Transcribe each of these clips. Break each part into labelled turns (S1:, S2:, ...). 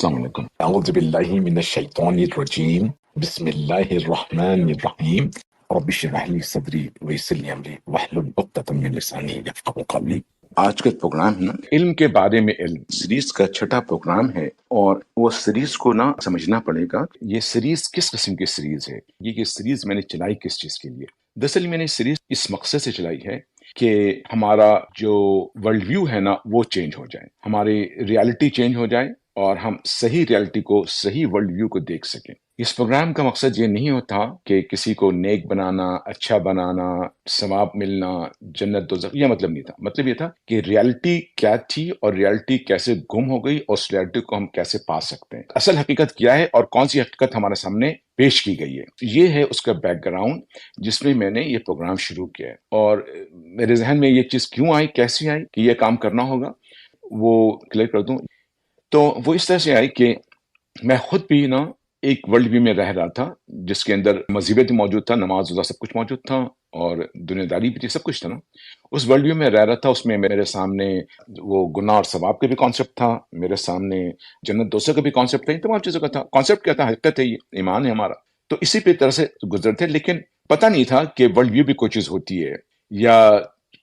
S1: السلام علیکم. اعوذ باللہ من الشیطان الرجیم. بسم اللہ الرحمن الرحیم. رب اشرح لی صدری ویسر لی امری واحلل عقدۃ من لسانی یفقہوا قولی. آج کا پروگرام ہے نا علم کے بارے میں علم سیریز کا چھٹا پروگرام ہے، اور وہ سیریز کو نا سمجھنا پڑے گا یہ سیریز کس قسم کی سیریز ہے، یہ سیریز میں نے چلائی کس چیز کے لیے. دراصل میں نے سیریز اس مقصد سے چلائی ہے کہ ہمارا جو ورلڈ ویو ہے نا وہ چینج ہو جائے، ہماری ریالٹی چینج ہو جائے اور ہم صحیح ریالٹی کو، صحیح ورلڈ ویو کو دیکھ سکیں. اس پروگرام کا مقصد یہ نہیں ہوتا کہ کسی کو نیک بنانا، اچھا بنانا، ثواب ملنا، جنت دوزخ، یہ مطلب نہیں تھا. مطلب یہ تھا کہ ریالٹی کیا تھی اور ریالٹی کیسے گم ہو گئی اور اس ریالٹی کو ہم کیسے پا سکتے ہیں، اصل حقیقت کیا ہے اور کون سی حقیقت ہمارے سامنے پیش کی گئی ہے. یہ ہے اس کا بیک گراؤنڈ جس میں نے یہ پروگرام شروع کیا ہے. اور میرے ذہن میں یہ چیز کیوں آئی، کیسی آئی کہ یہ کام کرنا ہوگا، وہ کلیئر کر دوں. تو وہ اس طرح سے آئی کہ میں خود بھی نا ایک ورلڈ ویو میں رہ رہا تھا جس کے اندر مذہبیت موجود تھا، نماز روزہ سب کچھ موجود تھا اور دنیا داری بھی تھی، سب کچھ تھا نا. اس ورلڈ ویو میں رہ رہا تھا، اس میں میرے سامنے وہ گناہ اور ثواب کا بھی کانسیپٹ تھا، میرے سامنے جنت دوزخ کا بھی کانسیپٹ تھا، ان تمام چیزوں کا تھا. کانسیپٹ کیا تھا؟ حقیقت ہے، یہ ایمان ہے ہمارا. تو اسی پہ طرح سے گزرتے تھے، لیکن پتہ نہیں تھا کہ ورلڈ ویو بھی کوئی چیز ہوتی ہے، یا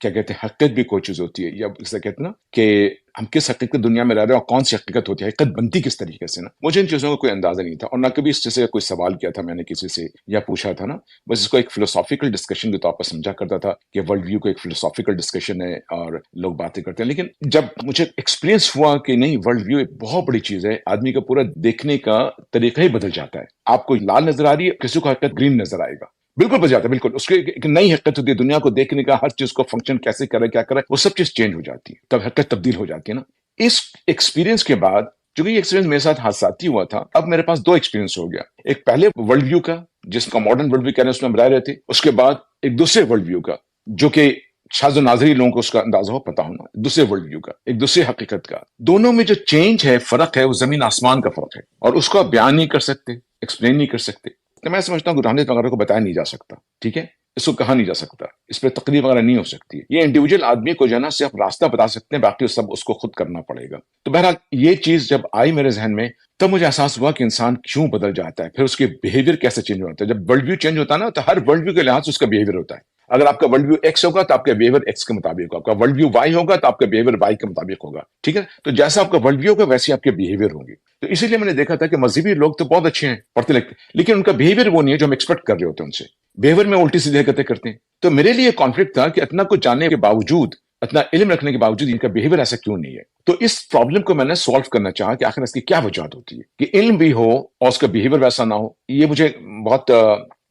S1: کیا کہتے ہیں حقیقت بھی کوئی چیز ہوتی ہے، یا اسے کہتے ہیں نا کہ ہم کس حقیقت دنیا میں رہ رہے ہیں اور کون سی حقیقت ہوتی ہے، حقیقت بنتی کس طریقے سے نا. مجھے ان چیزوں کا کوئی اندازہ نہیں تھا اور نہ کبھی اس چیز سے کوئی سوال کیا تھا میں نے کسی سے یا پوچھا تھا نا. بس اس کو ایک فلسافیکل ڈسکشن کے طور پر سمجھا کرتا تھا کہ ورلڈ ویو کو ایک فلسافیکل ڈسکشن ہے اور لوگ باتیں کرتے ہیں. لیکن جب مجھے ایکسپیرینس ہوا کہ نہیں، ورلڈ ویو ایک بہت بڑی چیز ہے، آدمی کا پورا دیکھنے کا طریقہ ہی بدل جاتا ہے. آپ کو لال نظر آ رہی ہے، کسی کو حقیقت گرین نظر آئے گا، بالکل بدل جاتا ہے. بالکل اس کی ایک نئی حقیقت ہوتی ہے، دنیا کو دیکھنے کا، ہر چیز کو فنکشن کیسے کرے، کیا کرے، وہ سب چیز چینج ہو جاتی ہے، تب حقیقت تبدیل ہو جاتی ہے نا. اس ایکسپیرینس کے بعد، چونکہ یہ ایکسپیرینس میرے ساتھ حادثاتی ہوا تھا، اب میرے پاس دو ایکسپیرینس ہو گیا. ایک پہلے ورلڈ ویو کا جس کا ماڈرن ورلڈ ویو کہہ رہے ہیں، اس میں ہم رہ رہے تھے. اس کے بعد ایک دوسرے ورلڈ ویو کا جو کہ شاذ و نادری لوگوں کو اس کا اندازہ ہو، پتا ہونا، دوسرے ورلڈ ویو کا، ایک دوسری حقیقت کا. دونوں میں جو چینج ہے، فرق ہے، وہ زمین آسمان کا فرق ہے، اور اس کو آپ بیان نہیں کر سکتے، ایکسپلین نہیں کر سکتے. تو میں سمجھتا ہوں کہ روحانیت وغیرہ کو بتایا نہیں جا سکتا، ٹھیک ہے، اس کو کہا نہیں جا سکتا، اس پہ تقریر وغیرہ نہیں ہو سکتی ہے. یہ انڈیویجول آدمی کو جو ہے نا صرف راستہ بتا سکتے ہیں، باقی سب اس کو خود کرنا پڑے گا. تو بہرحال یہ چیز جب آئی میرے ذہن میں، تب مجھے احساس ہوا کہ انسان کیوں بدل جاتا ہے، پھر اس کے بیہیویئر کیسے چینج ہوتا ہے. جب ورلڈ ویو چینج ہوتا ہے نا، تو ہر ورلڈ ویو کے لحاظ سے اس کا بیہیویئر ہوتا ہے. اگر آپ کا ورلڈ ویو ایکس ہوگا تو آپ کا بیہیویئر ایکس کے مطابق ہوگا، آپ کا ورلڈ ویو وائی ہوگا تو آپ کا بیہیویئر وائی کے مطابق ہوگا، ٹھیک ہے. تو جیسا آپ کا ورلڈ ویو ہوگا ویسے آپ کے بیہیویئر ہوں گے. تو اسی لیے میں نے دیکھا تھا کہ مذہبی لوگ تو بہت اچھے ہیں، پڑھتے لکھتے، لیکن ان کا بیہیویئر وہ نہیں ہے جو ہم ایکسپیکٹ کر رہے ہوتے ہیں ان سے. بیہیویئر میں الٹی سیدھی حرکتیں کرتے ہیں. تو میرے لیے کانفلکٹ تھا کہ اتنا کچھ جاننے کے باوجود، اتنا علم رکھنے کے باوجود ان کا بیہیویئر ایسا کیوں نہیں ہے. تو اس پرابلم کو میں نے سالو کرنا چاہا کہ آخر اس کی کیا وجوہات ہوتی ہے کہ علم بھی ہو اور اس کا بیہیویئر ویسا نہ ہو. یہ مجھے بہت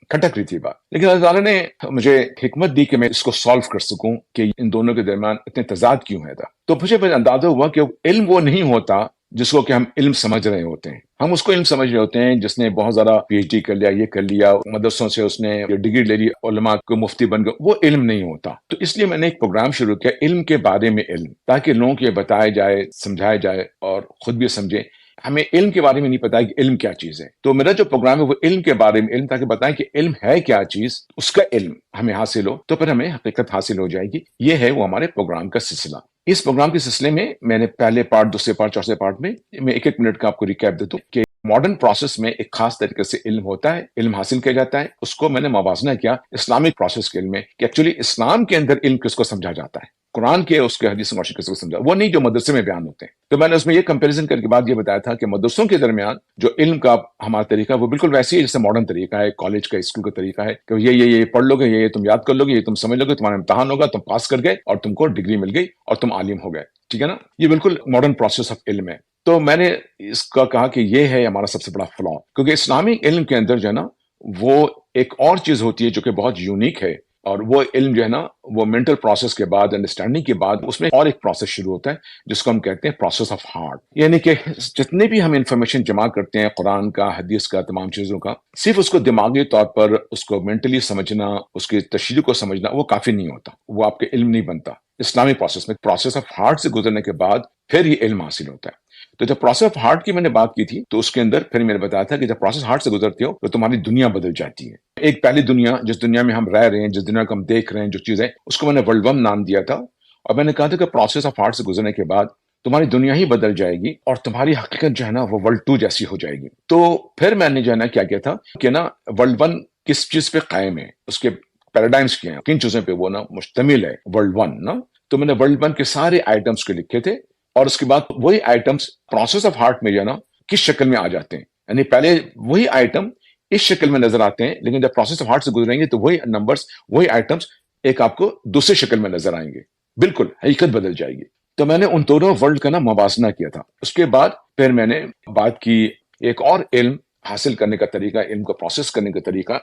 S1: کھٹک رہی تھی بات، لیکن اللہ تعالیٰ نے مجھے حکمت دی کہ میں اس کو سالو کر سکوں کہ ان دونوں کے درمیان اتنے تضاد کیوں ہے تھا. تو مجھے اندازہ ہوا کہ علم وہ نہیں ہوتا جس کو کہ ہم علم سمجھ رہے ہوتے ہیں. ہم اس کو علم سمجھ رہے ہوتے ہیں جس نے بہت زیادہ پی ایچ ڈی کر لیا، یہ کر لیا، مدرسوں سے اس نے ڈگری لے لی، علماء کو مفتی بن گئے، وہ علم نہیں ہوتا. تو اس لیے میں نے ایک پروگرام شروع کیا، علم کے بارے میں علم، تاکہ لوگوں کو یہ بتایا جائے، سمجھایا جائے اور خود بھی سمجھے. ہمیں علم کے بارے میں نہیں پتا ہے کہ علم کیا چیز ہے. تو میرا جو پروگرام ہے وہ علم کے بارے میں علم، تاکہ بتائیں کہ علم ہے کیا چیز، اس کا علم ہمیں حاصل ہو تو پھر ہمیں حقیقت حاصل ہو جائے گی. یہ ہے وہ ہمارے پروگرام کا سلسلہ. اس پروگرام کے سلسلے میں نے پہلے پارٹ، دوسرے پارٹ، چوتھے پارٹ میں ایک ایک منٹ کا آپ کو ریکیپ دیتا ہوں کہ ماڈرن پروسیس میں ایک خاص طریقے سے علم ہوتا ہے، علم حاصل کیا جاتا ہے. اس کو میں نے موازنہ کیا اسلامک پروسیس کے علم میں کہ ایکچولی اسلام کے اندر علم کس کو سمجھا جاتا ہے، قرآن کے، اس کے حدیث معاشی کس کو سمجھا، وہ نہیں جو مدرسے میں بیان ہوتے ہیں. تو میں نے اس میں یہ کمپیریزن کر کے بعد یہ بتایا تھا کہ مدرسوں کے درمیان جو علم کا ہمارا طریقہ وہ بالکل ویسے ہی جیسے ماڈرن طریقہ ہے، کالج کا، اسکول کا طریقہ ہے کہ یہ پڑھ لو گے، یہ تم یاد کر لو گے، یہ تم سمجھ لو گے، تمہارا امتحان ہوگا، تم پاس کر گئے اور تم کو ڈگری مل گئی اور تم عالم ہو گئے، ٹھیک ہے نا. یہ بالکل ماڈرن پروسیس آف علم ہے. تو میں نے اس کا کہا کہ یہ ہے ہمارا سب سے بڑا فلا، کیونکہ اسلامی علم کے اندر جو ہے نا وہ ایک اور چیز ہوتی ہے جو کہ بہت یونیک ہے. اور وہ علم جو ہے نا وہ مینٹل پروسیس کے بعد، انڈرسٹینڈنگ کے بعد، اس میں اور ایک پروسیس شروع ہوتا ہے جس کو ہم کہتے ہیں پروسیس آف ہارٹ. یعنی کہ جتنے بھی ہم انفارمیشن جمع کرتے ہیں قرآن کا، حدیث کا، تمام چیزوں کا، صرف اس کو دماغی طور پر اس کو مینٹلی سمجھنا، اس کی تشریح کو سمجھنا وہ کافی نہیں ہوتا، وہ آپ کے علم نہیں بنتا. اسلامی پروسیس میں پروسیس آف ہارٹ سے گزرنے کے بعد پھر یہ علم حاصل ہوتا ہے. تو جب پروسیس آف ہارٹ کی میں نے بات کی تھی تو اس کے اندر پھر میں نے بتایا تھا کہ جب پروسیس ہارٹ سے گزرتے ہو تو تمہاری دنیا بدل جاتی ہے. ایک پہلی دنیا، جس دنیا میں ہم رہ رہے ہیں، جس دنیا کو ہم دیکھ رہے ہیں، جو چیز ہے، اس کو میں نے ورلڈ ون نام دیا تھا. اور میں نے کہا تھا کہ پروسیس آف ہارٹ سے گزرنے کے بعد
S2: تمہاری دنیا ہی بدل جائے گی اور تمہاری حقیقت جو ہے نا وہ ورلڈ 2 جیسی ہو جائے گی۔ تو پھر میں نے جو ہے نا کیا کیا تھا کہ نا ورلڈ 1 کس چیز پہ قائم ہے، اس کے پیراڈائمس کیا ہیں، کن چیزوں پہ وہ نا مشتمل ہے ورلڈ 1 نا۔ تو میں نے ورلڈ 1 کے سارے آئٹمس کو لکھے تھے، اور اس کے بعد وہی آئٹمس پروسیس آف ہارٹ میں جو ہے نا کس شکل میں آ جاتے ہیں، یعنی پہلے وہی آئٹم اس شکل میں نظر آتے ہیں، لیکن جب پروسیس آف ہارٹ سے گزریں گے تو وہی نمبرز، وہی آئٹمس ایک آپ کو دوسری شکل میں نظر آئیں گے، بالکل حقیقت بدل جائے گی۔ تو میں نے ان دونوں ورلڈ کا نا موازنہ کیا تھا۔ اس کے بعد پھر میں نے بات کی ایک اور علم حاصل کرنے کا طریقہ، علم کو پروسیس کرنے کا طریقہ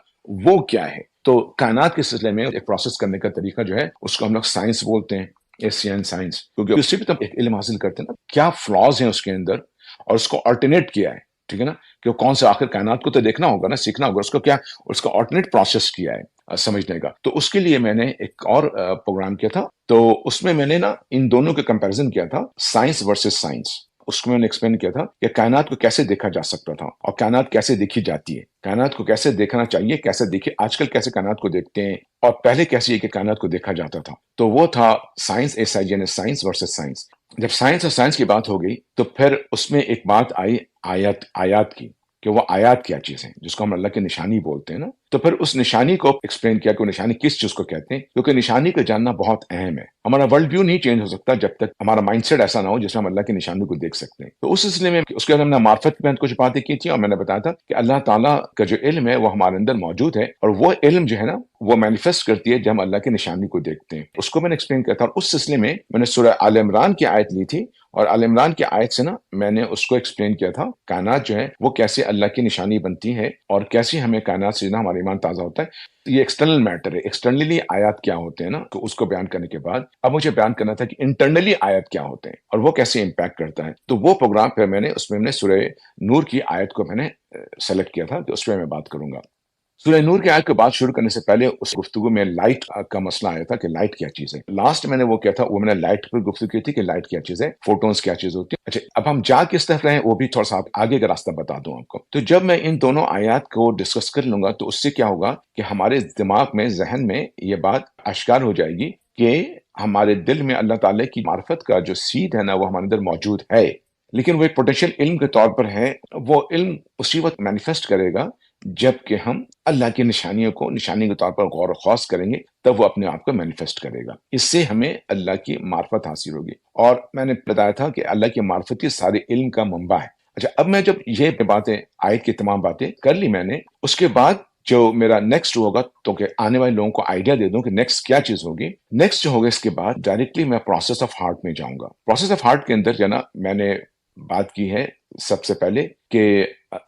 S2: وہ کیا ہے۔ تو کائنات کے سلسلے میں ایک پروسیس کرنے کا طریقہ جو ہے اس کو ہم لوگ سائنس بولتے ہیں، ایشین سائنس، کیونکہ اس سے بھی تو ایک علم حاصل کرتے ہیں نا، کیا فلاز ہیں اس کے اندر اور اس کو آلٹرنیٹ کیا ہے، ٹھیک ہے نا، کہ وہ کون سے، آخر کائنات کو تو دیکھنا ہوگا نا، سیکھنا ہوگا اس کو، کیا اس کا آلٹرنیٹ پروسیس کیا ہے سمجھنے کا۔ تو اس کے لیے میں نے ایک اور پروگرام کیا تھا، تو اس میں نے نا ان دونوں کے کمپیریزن کیا تھا، سائنس ورسز سائنس۔ اس کو میں نے ایکسپلین کیا تھا کہ کائنات کو کیسے دیکھا جا سکتا تھا اور کائنات کیسے دیکھی جاتی ہے، کائنات کو کیسے دیکھنا چاہیے، کیسے دیکھے آج کل، کیسے کائنات کو دیکھتے ہیں، اور پہلے کیسے یہ کہ کائنات کو دیکھا جاتا تھا۔ تو وہ تھا سائنس سائنس ورسز سائنس۔ جب سائنس اور سائنس کی بات ہو گئی تو پھر اس میں ایک بات آئی آیات کی، کہ وہ آیات کیا چیز ہیں، جس کو ہم اللہ کی نشانی بولتے ہیں نا۔ تو پھر اس نشانی کو ایکسپلین کیا کہ وہ نشانی کس چیز کو کہتے ہیں، کیونکہ نشانی کو جاننا بہت اہم ہے۔ ہمارا ورلڈ ویو نہیں چینج ہو سکتا جب تک ہمارا مائنڈ سیٹ ایسا نہ ہو جس میں ہم اللہ کی نشانی کو دیکھ سکتے ہیں۔ تو اس سلسلے میں اس کے بعد ہم نے معرفت میں کچھ باتیں کی تھی، اور میں نے بتایا تھا کہ اللہ تعالیٰ کا جو علم ہے وہ ہمارے اندر موجود ہے، اور وہ علم جو ہے نا وہ مینیفیسٹ کرتی ہے جب ہم اللہ کی نشانی کو دیکھتے ہیں۔ اس کو میں نے ایکسپلین کیا تھا، اور اس سلسلے میں نے سورہ آل عمران کی آیت لی تھی، اور آل عمران کی آیت سے نا میں نے اس کو ایکسپلین کیا تھا، کائنات جو ہے وہ کیسے اللہ کی نشانی بنتی ہے، اور کیسے ہمیں کائنات سے نا ہمارا ایمان تازہ ہوتا ہے۔ یہ ایکسٹرنل میٹر ہے، ایکسٹرنلی آیات کیا ہوتے ہیں نا، تو اس کو بیان کرنے کے بعد اب مجھے بیان کرنا تھا کہ انٹرنلی آیات کیا ہوتے ہیں اور وہ کیسے امپیکٹ کرتا ہے۔ تو وہ پروگرام پھر میں نے اس میں سورہ نور کی آیت کو میں نے سلیکٹ کیا تھا کہ اس پہ میں بات کروں گا۔ سورہ نور کی آیت کی بات شروع کرنے سے پہلے اس گفتگو میں لائٹ کا مسئلہ آیا تھا کہ لائٹ کیا چیز ہے۔ لاسٹ میں نے وہ کیا تھا، وہ میں نے لائٹ پر گفتگو کی تھی کہ لائٹ کیا چیز ہے، فوٹونز کیا چیز ہوتی ہے۔ اچھا، اب ہم جا کس طرف رہے ہیں وہ بھی تھوڑا سا آگے کا راستہ بتا دوں آپ کو۔ تو جب میں ان دونوں آیات کو ڈسکس کر لوں گا تو اس سے کیا ہوگا کہ ہمارے دماغ میں، ذہن میں یہ بات اشکار ہو جائے گی کہ ہمارے دل میں اللہ تعالیٰ کی معرفت کا جو سیڈ ہے نا وہ ہمارے اندر موجود ہے، لیکن وہ ایک پوٹینشیل علم کے طور پر ہے۔ وہ علم اسی وقت مینیفیسٹ کرے گا جب کہ ہم اللہ کی نشانیوں کو نشانی کے طور پر غور و خوض کریں گے، تب وہ اپنے آپ کو مینیفیسٹ کرے گا۔ اس سے ہمیں اللہ کی معرفت حاصل ہوگی، اور میں نے بتایا تھا کہ اللہ کی معرفت ہی سارے علم کا منبع ہے۔ اچھا، اب میں جب یہ باتیں، آیت کی تمام باتیں کر لی میں نے، اس کے بعد جو میرا نیکسٹ ہوگا، تو کہ آنے والے لوگوں کو آئیڈیا دے دوں کہ نیکسٹ کیا چیز ہوگی۔ نیکسٹ جو ہوگا اس کے بعد ڈائریکٹلی میں پروسیس آف ہارٹ میں جاؤں گا۔ پروسیس آف ہارٹ کے اندر جو ہے نا میں نے بات کی ہے سب سے پہلے کہ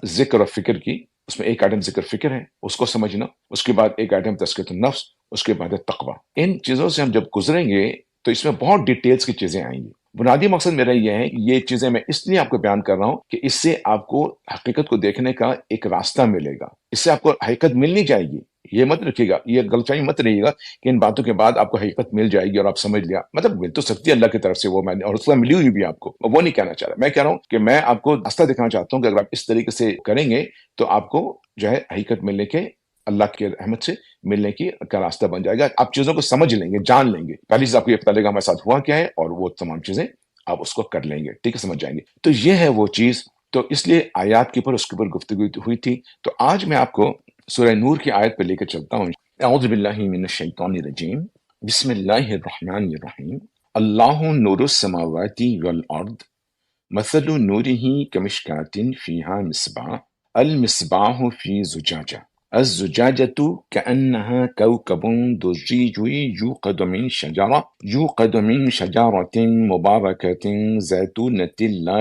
S2: ذکر اور فکر کی، اس میں ایک آئٹم ذکر فکر ہے، اس کو سمجھنا، اس کے بعد ایک آئٹم تزکیۃ النفس، اس کے بعد ہے تقویٰ۔ ان چیزوں سے ہم جب گزریں گے تو اس میں بہت ڈیٹیلز کی چیزیں آئیں گی۔ بنیادی مقصد میرا یہ ہے کہ یہ چیزیں میں اس لیے آپ کو بیان کر رہا ہوں کہ اس سے آپ کو حقیقت کو دیکھنے کا ایک راستہ ملے گا، اس سے آپ کو حقیقت ملنی جائے گی۔ یہ مت رکھیے گا، یہ غلط فہمی مت رہیے گا کہ ان باتوں کے بعد آپ کو حقیقت مل جائے گی اور آپ سمجھ لیا، مطلب مل تو سکتی ہے اللہ کی طرف سے، وہ میں نے اور اس کا ملی ہوئی بھی آپ کو، وہ نہیں کہنا چاہ رہا۔ میں کہہ رہا ہوں کہ میں آپ کو راستہ دکھانا چاہتا ہوں کہ اگر آپ اس طریقے سے کریں گے تو آپ کو جو ہے حقیقت ملنے کے، اللہ کے رحمت سے ملنے کی کا راستہ بن جائے گا۔ آپ چیزوں کو سمجھ لیں گے، جان لیں گے، پہلی چیز آپ کو یہ پتہ لگے گا ہمارے ساتھ ہوا کیا ہے، اور وہ تمام چیزیں آپ اس کو کر لیں گے، ٹھیک ہے، سمجھ جائیں گے۔ تو یہ ہے وہ چیز، تو اس لیے آیات کے اوپر اس کے اوپر گفتگو ہوئی تھی۔ تو آج میں آپ کو سورہ نور کی آیت پہ لے کر چلتا ہوں۔ اعوذ باللہ من الشیطان الرجیم، بسم اللہ الرحمن الرحیم۔ اللہ نور السماوات والارض، مثل نورہ کمشکاۃ فیہا مصباح، المصباح فی زجاجہ، الزجاجة كأنها كوكب دري يوقد من شجرة مباركة زيتونة لا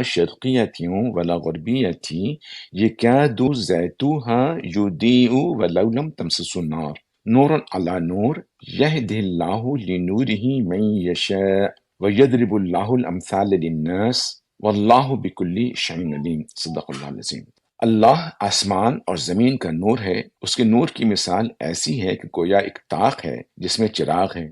S2: شرقية ولا غربية يكاد زيتها يضيء ولو لم تمسسه النار نور على نور يهدي الله لنوره من يشاء ويضرب الله الأمثال للناس واللہ بكل شيء علیم۔ صدق اللہ العظیم۔ اللہ آسمان اور زمین کا نور ہے، اس کے نور کی مثال ایسی ہے کہ گویا ایک طاق ہے جس میں چراغ ہے،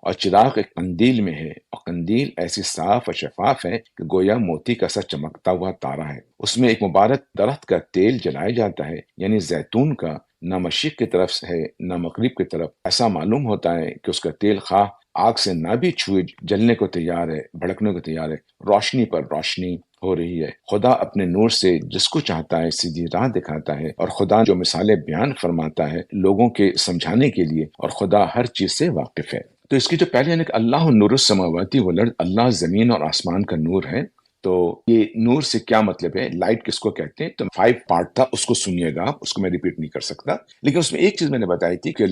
S2: اور چراغ ایک قندیل میں ہے، اور قندیل ایسی صاف اور شفاف ہے کہ گویا موتی کا سا چمکتا ہوا تارا ہے۔ اس میں ایک مبارک درخت کا تیل جلایا جاتا ہے، یعنی زیتون کا، نہ مشرق کی طرف ہے نہ مغرب کی طرف۔ ایسا معلوم ہوتا ہے کہ اس کا تیل خواہ آگ سے نہ بھی چھوئے جلنے کو تیار ہے، بھڑکنے کو تیار ہے، روشنی پر روشنی ہو رہی ہے۔ خدا اپنے نور سے جس کو چاہتا ہے سیدھی راہ دکھاتا ہے، اور خدا جو مثالیں بیان فرماتا ہے لوگوں کے سمجھانے کے لیے، اور خدا ہر چیز سے واقف ہے۔ تو اس کی جو پہلے یعنی کہ اللہ نور السماواتی والارض، اللہ زمین اور آسمان کا نور ہے۔ تو یہ نور سے کیا مطلب ہے، لائٹ کس کو کہتے ہیں؟ تو 5 پارٹ تھا، اس کو سنیے گا آپ، اس کو میں ریپیٹ نہیں کر سکتا، لیکن اس میں ایک چیز میں نے بتائی تھی کہ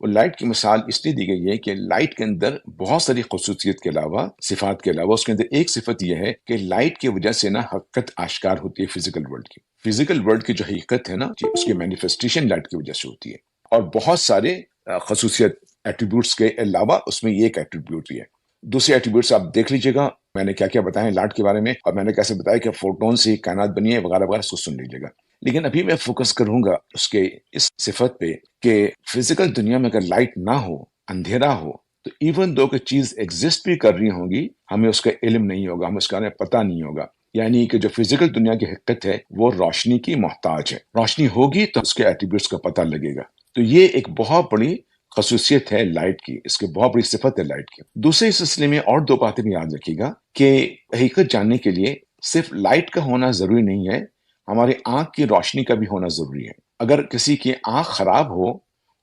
S2: لائٹ کی مثال اس لیے دی گئی ہے کہ لائٹ کے اندر بہت ساری خصوصیت کے علاوہ، صفات کے علاوہ، اس کے اندر ایک صفت یہ ہے کہ لائٹ کی وجہ سے نا حقیقت آشکار ہوتی ہے فزیکل ورلڈ کی۔ فزیکل ورلڈ کی جو حقیقت ہے نا، اس کی مینیفیسٹیشن لائٹ کی وجہ سے ہوتی ہے، اور بہت سارے خصوصیت ایٹریبیوٹس کے علاوہ اس میں یہ ایک ایٹریبیوٹ بھی ہے۔ دوسرے ایٹریبیوٹس آپ دیکھ لیجیے گا، میں نے کیا کیا بتایا لائٹ کے بارے میں، اور میں نے کیسے بتایا کہ فوٹون سے کائنات بنی ہے وغیرہ وغیرہ، اس کو سن لیجیے گا۔ لیکن ابھی میں فوکس کروں گا اس کے اس صفت پہ کہ فزیکل دنیا میں اگر لائٹ نہ ہو، اندھیرا ہو، تو ایون دو کہ چیز ایگزسٹ بھی کر رہی ہوں گی، ہمیں اس کا علم نہیں ہوگا، ہمیں اس کا پتہ نہیں ہوگا۔ یعنی کہ جو فزیکل دنیا کی حقیقت ہے وہ روشنی کی محتاج ہے، روشنی ہوگی تو اس کے ایٹریبیوٹس کا پتہ لگے گا۔ تو یہ ایک بہت بڑی خصوصیت ہے لائٹ کی، اس کی بہت بڑی صفت ہے لائٹ کی۔ دوسرے سلسلے میں اور دو باتیں بھی یاد رکھیے گا کہ حقیقت جاننے کے لیے صرف لائٹ کا ہونا ضروری نہیں ہے، ہمارے آنکھ کی روشنی کا بھی ہونا ضروری ہے۔ اگر کسی کی آنکھ خراب ہو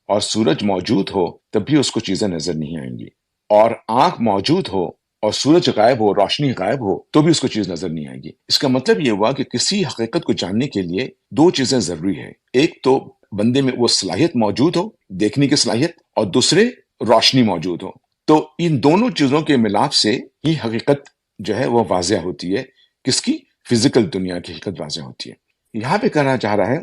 S2: اور سورج موجود ہو تب بھی اس کو چیزیں نظر نہیں آئیں گی، اور آنکھ موجود ہو اور سورج غائب ہو، روشنی غائب ہو، تو بھی اس کو چیز نظر نہیں آئے گی۔ اس کا مطلب یہ ہوا کہ کسی حقیقت کو جاننے کے لیے دو چیزیں ضروری ہے، ایک تو بندے میں وہ صلاحیت موجود ہو، دیکھنے کی صلاحیت، اور دوسرے روشنی موجود ہو۔ تو ان دونوں چیزوں کے ملاپ سے ہی حقیقت جو ہے وہ واضح ہوتی ہے۔ کس کی؟ فزیکل دنیا کی حقیقت واضح ہوتی ہے۔ یہاں پہ کہنا چاہ رہا ہے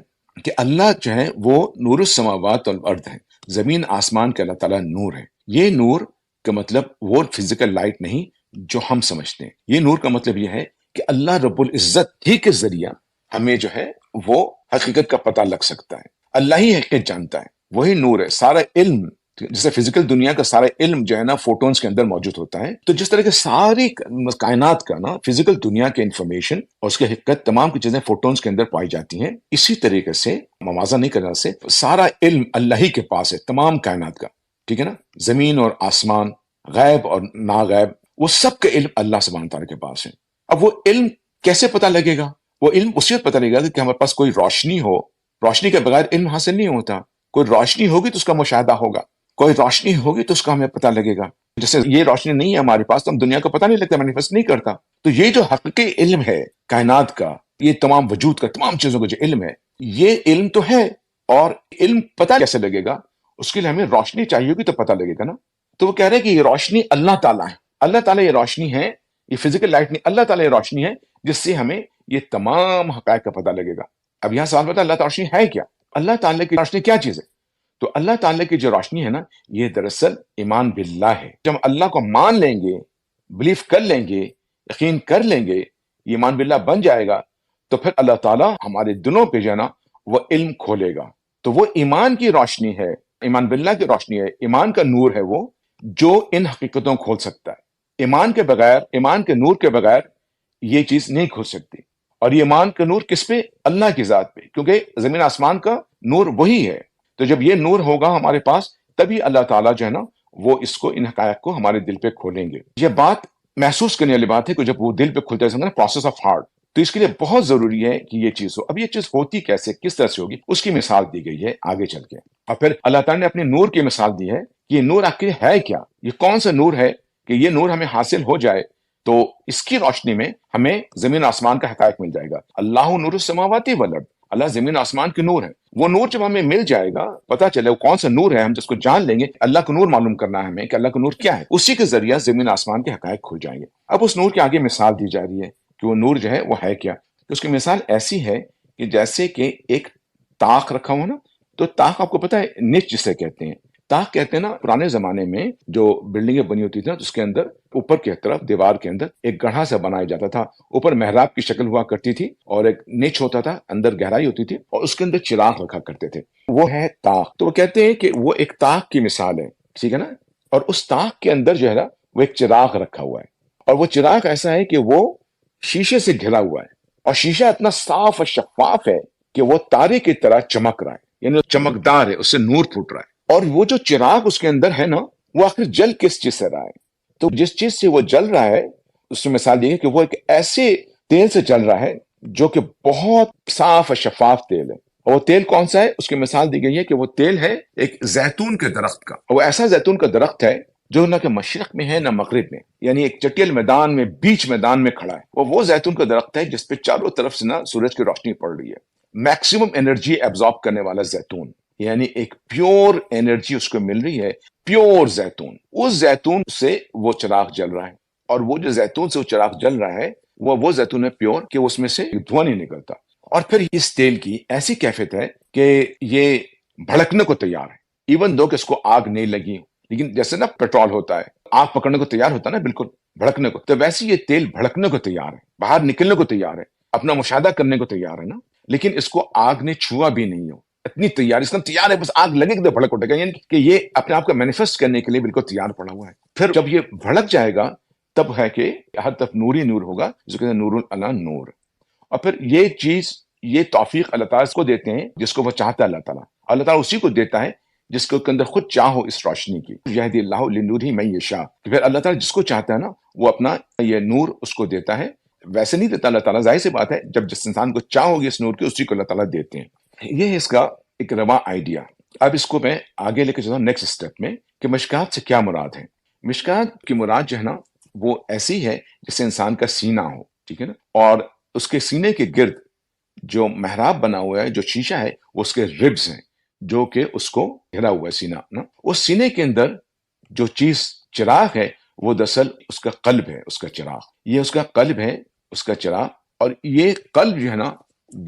S2: کہ اللہ جو ہے وہ نور السماوات والارض ہے، زمین آسمان کے اللہ تعالیٰ نور ہے۔ یہ نور کا مطلب وہ فزیکل لائٹ نہیں جو ہم سمجھتے ہیں، یہ نور کا مطلب یہ ہے کہ اللہ رب العزت ہی کے ذریعہ ہمیں جو ہے وہ حقیقت کا پتہ لگ سکتا ہے۔ اللہ ہی حقیقت جانتا ہے، وہی نور ہے۔ سارا علم، جیسے فزیکل دنیا کا سارا علم جو ہے نا فوٹونز کے اندر موجود ہوتا ہے، تو جس طرح کے ساری کائنات کا نا فزیکل دنیا کے انفارمیشن اور اس کی حقیقت تمام کی چیزیں فوٹونز کے اندر پائی جاتی ہیں، اسی طریقے سے موازنہ نہیں کرنے سے سارا علم اللہ ہی کے پاس ہے، تمام کائنات کا، ٹھیک ہے نا؟ زمین اور آسمان، غیب اور ناغیب، وہ سب کا علم اللہ سبحانہ تعالیٰ کے پاس ہے۔ اب وہ علم کیسے پتہ لگے گا؟ وہ علم اسی وقت پتہ لگے گا کہ ہمارے پاس کوئی روشنی ہو۔ روشنی کے بغیر علم حاصل نہیں ہوتا۔ کوئی روشنی ہوگی تو اس کا مشاہدہ ہوگا، کوئی روشنی ہوگی تو اس کا ہمیں پتہ لگے گا۔ جیسے یہ روشنی نہیں ہے ہمارے پاس تو ہم دنیا کو پتہ نہیں لگتا، مینیفیسٹ نہیں کرتا۔ تو یہ جو حقیقی علم ہے کائنات کا، یہ تمام وجود کا، تمام چیزوں کا جو علم ہے، یہ علم تو ہے، اور علم پتہ کیسے لگے گا؟ اس کے لیے ہمیں روشنی چاہیے ہوگی تو پتہ لگے گا نا۔ تو وہ کہہ رہے ہیں کہ یہ روشنی اللہ تعالیٰ ہے، اللہ تعالیٰ یہ روشنی ہے، یہ فزیکل لائٹ نہیں، اللہ تعالیٰ یہ روشنی ہے جس سے ہمیں یہ تمام حقائق کا پتہ لگے گا۔ اب یہاں سوال بتا، اللہ تعالیٰ روشنی ہے کیا؟ اللہ تعالیٰ کی روشنی کیا چیز ہے؟ تو اللہ تعالیٰ کی جو روشنی ہے نا، یہ دراصل ایمان باللہ ہے۔ جب ہم اللہ کو مان لیں گے، بلیف کر لیں گے، یقین کر لیں گے، یہ ایمان باللہ بن جائے گا، تو پھر اللہ تعالیٰ ہمارے دلوں پہ جو ہے نا وہ علم کھولے گا۔ تو وہ ایمان کی روشنی ہے، ایمان باللہ کی روشنی ہے، ایمان کا نور ہے وہ جو ان حقیقتوں کو کھول سکتا ہے۔ ایمان کے بغیر، ایمان کے نور کے بغیر یہ چیز نہیں کھل سکتی۔ اور یہ ایمان کا نور کس پہ؟ اللہ کی ذات پہ، کیونکہ زمین آسمان کا نور وہی ہے۔ تو جب یہ نور ہوگا ہمارے پاس، تبھی اللہ تعالیٰ جو ہے نا وہ اس کو، ان حقائق کو ہمارے دل پہ کھولیں گے۔ یہ بات محسوس کرنے والی بات ہے کہ جب وہ دل پہ کھلتا ہے، پروسیس آف ہارٹ، تو اس کے لیے بہت ضروری ہے کہ یہ چیز ہو۔ اب یہ چیز ہوتی کیسے، کس طرح سے ہوگی، اس کی مثال دی گئی ہے آگے چل کے۔ اور پھر اللہ تعالیٰ نے اپنے نور کی مثال دی ہے کہ یہ نور آخر ہے کیا، یہ کون سا نور ہے کہ یہ نور ہمیں حاصل ہو جائے تو اس کی روشنی میں ہمیں زمین آسمان کا حقائق مل جائے گا۔ اللہ نور السماوات والارض، اللہ زمین آسمان کی نور ہے۔ وہ نور جب ہمیں مل جائے گا، پتہ چلے وہ کون سا نور ہے، ہم جس کو جان لیں گے، اللہ کا نور معلوم کرنا ہے ہمیں کہ اللہ کا نور کیا ہے، اسی کے ذریعہ زمین آسمان کے حقائق کھل جائیں گے۔ اب اس نور کے آگے مثال دی جا رہی ہے کہ وہ نور جو ہے وہ ہے کیا۔ تو اس کی مثال ایسی ہے کہ جیسے کہ ایک طاق رکھا ہوا نا، تو طاق آپ کو پتہ ہے نچ جسے کہتے ہیں۔ طاق کہتے ہیں نا، پرانے زمانے میں جو بلڈنگیں بنی ہوتی تھی نا، اس کے اندر اوپر کی طرف دیوار کے اندر ایک گڑھا سا بنایا جاتا تھا، اوپر محراب کی شکل ہوا کرتی تھی، اور ایک نچ ہوتا تھا، اندر گہرائی ہوتی تھی، اور اس کے اندر چراغ رکھا کرتے تھے، وہ ہے طاق۔ تو وہ کہتے ہیں کہ وہ ایک طاق کی مثال ہے، ٹھیک ہے نا؟ اور اس طاق کے اندر جو ہے نا وہ ایک چراغ رکھا ہوا ہے، اور وہ چراغ ایسا ہے کہ وہ شیشے سے گھرا ہوا ہے، اور شیشہ اتنا صاف اور شفاف ہے کہ وہ تارے کی طرح چمک رہا ہے، یعنی وہ چمکدار ہے، اس سے نور پھوٹ رہا ہے۔ اور وہ جو چراغ اس کے اندر ہے نا، وہ آخر جل کس چیز سے رہا ہے؟ تو جس چیز سے وہ جل رہا ہے اس میں مثال دی ہے کہ وہ ایک ایسے تیل سے جل رہا ہے جو کہ بہت صاف اور شفاف تیل ہے. اور وہ تیل کون سا ہے؟ اس کی مثال دی گئی ہے کہ وہ تیل ہے ایک زیتون کے درخت کا. وہ ایسا زیتون کا درخت ہے جو نہ کہ مشرق میں ہے نہ مغرب میں، یعنی ایک چٹیل میدان میں، بیچ میدان میں کھڑا ہے. وہ زیتون کا درخت ہے جس پہ چاروں طرف سے نا سورج کی روشنی پڑ رہی ہے. میکسیمم انرجی ایبزارب کرنے والا زیتون، یعنی ایک پیور انرجی اس کو مل رہی ہے، پیور زیتون. اس زیتون سے وہ چراغ جل رہا ہے، اور وہ جو زیتون سے وہ چراغ جل رہا ہے وہ زیتون ہے پیور کہ اس میں سے دھواں نہیں نکلتا. اور پھر اس تیل کی ایسی کیفیت ہے کہ یہ بھڑکنے کو تیار ہے، ایون دو کہ اس کو آگ نہیں لگی. لیکن جیسے نا پیٹرول ہوتا ہے، آگ پکڑنے کو تیار ہوتا ہے نا، بالکل بھڑکنے کو، تو ویسے یہ تیل بھڑکنے کو تیار ہے، باہر نکلنے کو تیار ہے، اپنا مشاہدہ کرنے کو تیار ہے نا. لیکن اس کو آگ نے چھوا بھی نہیں ہو، اتنی تیار، اس کا تیار ہے، بس آگ لگے کہ بھڑک اٹھے گا. یعنی کہ یہ اپنے آپ کو مینیفیسٹ کرنے کے لیے بالکل تیار پڑا ہوا ہے. پھر جب یہ بھڑک جائے گا تب ہے کہ ہر طرف نور ہی نور ہوگا، جس کو کہتے ہیں نور علی نور. اور پھر یہ چیز، یہ توفیق اللہ تعالیٰ اس کو دیتے ہیں جس کو وہ چاہتا ہے. اللہ تعالیٰ اسی کو دیتا ہے جس کے اندر خود چاہو اس روشنی کی. یہدی اللہ لنورہ من یشاء، کہ پھر اللہ تعالیٰ جس کو چاہتا ہے نا وہ اپنا یہ نور اس کو دیتا ہے. ویسے نہیں دیتا اللہ تعالیٰ، ظاہر سی بات ہے، جب جس انسان کو چاہ ہوگی اس نور کی، اسی کو اللہ تعالیٰ دیتے ہیں. یہ ہے اس کا ایک رواں آئیڈیا. اب اس کو میں آگے لے کے چلتا ہوں نیکسٹ اسٹیپ میں کہ مشکات سے کیا مراد ہے. مشکات کی مراد جو ہے نا وہ ایسی ہے جیسے انسان کا سینہ ہو، ٹھیک ہے نا، اور اس کے سینے کے گرد جو محراب بنا ہوا ہے، جو شیشہ ہے، وہ اس کے ربز ہیں جو کہ اس کو گھرا ہوا ہے سینہ نا. اس سینے کے اندر جو چیز چراغ ہے وہ دراصل اس کا قلب ہے، اس کا چراغ. یہ اس کا قلب ہے، اس کا چراغ. اور یہ قلب جو ہے نا